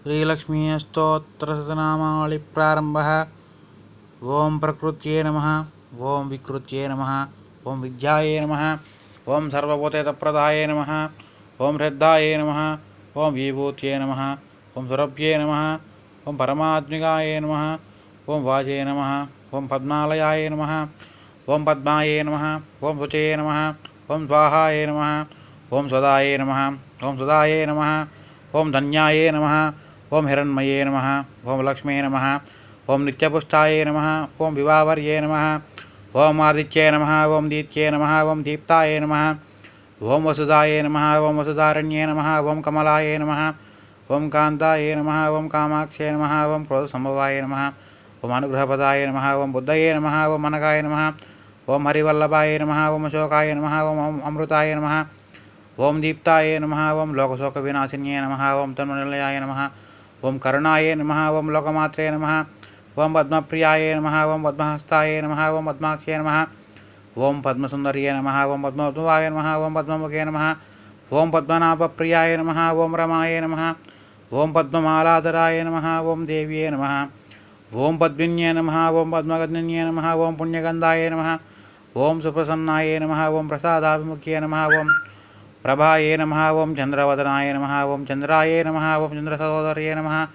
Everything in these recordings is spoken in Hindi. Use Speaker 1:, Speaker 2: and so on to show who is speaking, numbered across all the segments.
Speaker 1: श्रीलक्ष्मी अष्टोत्तरशतनामावళి प्रारंभः। ओं प्रकृत्यै नमः, ओं विकृत्यै नमः, ओं विद्यायै नमः, ओं सर्वभूतहितप्रदायै नमः, ओं श्रद्धायै नमः, ओं विभूत्यै नमः, ओं सुरभ्यै नमः, ओं परमात्मिकाय नमः, ओं वाजे नमः, ओं पद्मालयाय नमः, ओं पद्मायै नमः, ओं शुचये नमः, ओं स्वाहाय नमः, ओं सदाय नमः, ओं सुदाय नमः, ओं धन्याय नमः, ओं हिरण्मये नमः, ओं लक्ष्मी नमः, ओं नित्यपुष्टाय नमः, ओं विवावर्ये नमः, ओं आदित्ये नमः, ओं दीत्ये नमः, ओं दीप्ताय नमः, ओं वसुदाय नमः, ओं वसुधारण्ये नमः, ओं कमलाय नमः, ओं कान्ताय नमः, ओं कामाक्षे नमः, ओं क्रोधसंभवाय नमः, ओं अनुग्रहपदाय नमः, ओं बुद्धये नमः, ओं मनकाय नमः, ओं हरिवल्लभाय नमः, ओं अशोकाय नमः, ओं अमृताय नमः, ओं दीप्ताय नमः, ओं लोकशोकविनाशिन्ये नमः, ओं तन्मनिलयाय नमः, ओं करुणाय नमः, ओं लोकमात्रे नमः, ओं पद्मप्रियाय नमः, ओं पद्महस्ताय नमः, ओं पद्माक्षे नमः, ओं पद्मसुन्दर्ये नमः, ओं पद्मोद्भवाय नमः, ओं पद्ममुखे नमः, ओं पद्मनाभप्रियाय नमः, ओं रमाय नमः, ओं पद्ममालाधराय नमः, ओं देव्ये नमः, ओं पद्मिन्ये नमः, ओं पद्मगन्धिन्ये नमः, ओं पुण्यगन्धाय नमः, ओं सुप्रसन्नाय नमः, ओं प्रसादाभिमुख्ये नमः, ओं प्रभाये नमः, ओं चन्द्रवदनाय नमः, ओं चन्द्राय नमः, ओं चन्द्रसहोदर्ये नमः,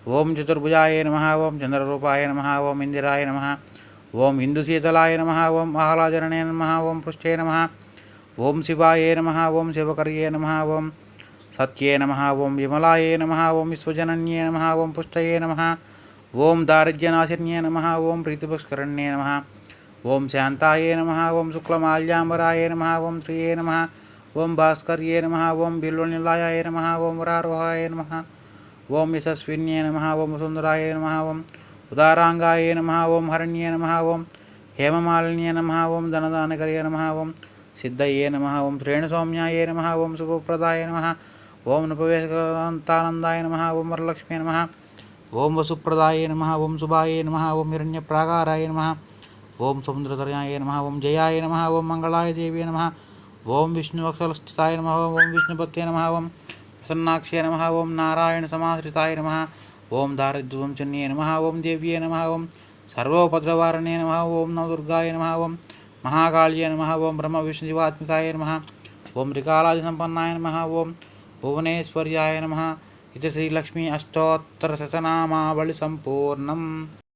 Speaker 1: ओं चतुर्भुजाय नमः, ओं चन्द्ररूपाय नमः, ओं इन्दिराय नमः, ओं इन्दुशीतलाय नमः, ओं आह्लादरणे नमः, ओं पृष्ठे नमः, ओं शिवाय नमः, ओं शिवकर्ये नमः, ओं सत्ये नमः, ओं विमलाय नमः, ओं विश्वजनन्ये नमः, ओं पुष्टये नमः, ओं दारिद्र्यनाशिन्ये नमः, ओं प्रीतिपुष्करण्ये नमः, ओं शान्ताय नमः, ओं शुक्लमाल्याम्बराय नमः, ओं श्रिये नमः, ओं भास्कर्ये नमः, ओं बिल्वनिलयाय नमः, ओं वरारोहाय नमः, ओं यशस्विन्ये नमः, ओं सुन्दराय नमः, ओं उदारांगाय नमः, ओं हरण्ये नमः, ओं हेममालिन्ये नमः, ओं धनदानकर्ये नमः, ओं सिद्धये नमः, ओं श्रेणुसौम्याय नमः, ओं शुभप्रदाय नमः, ओं नृपवेशकान्तानन्दाय नमः, ओं वरलक्ष्मी नमः, ओं वसुप्रदाय नमः, ओं शुभाय नमः, ओं हिरण्यप्राकाराय नमः, ओं समुद्रतरयाय नमः, ओं जयाय नमः, ओं मंगलाय देव्ये नमः, ओं विष्णुवक्षलस्थिताय नमः, ओं विष्णुपत्ये नमः, ओं प्रसन्नाक्षे नमः, ओं नारायणसमाश्रिताय नमः, ओं दारिद्र्यविमोचन्ये नमः, ओं देव्ये नमः, ओं सर्वोपद्रवारणे नमः, ओं नवदुर्गाय नमः, ओं महाकाल्ये नमः, ओं ब्रह्मविष्णुशिवात्मिकाय नमः, ओं त्रिकालादिसम्पन्नाय नमः, ओं भुवनेश्वर्याय नमः। इति श्रीलक्ष्मी अष्टोत्तरशतनामावళి सम्पूर्णम्।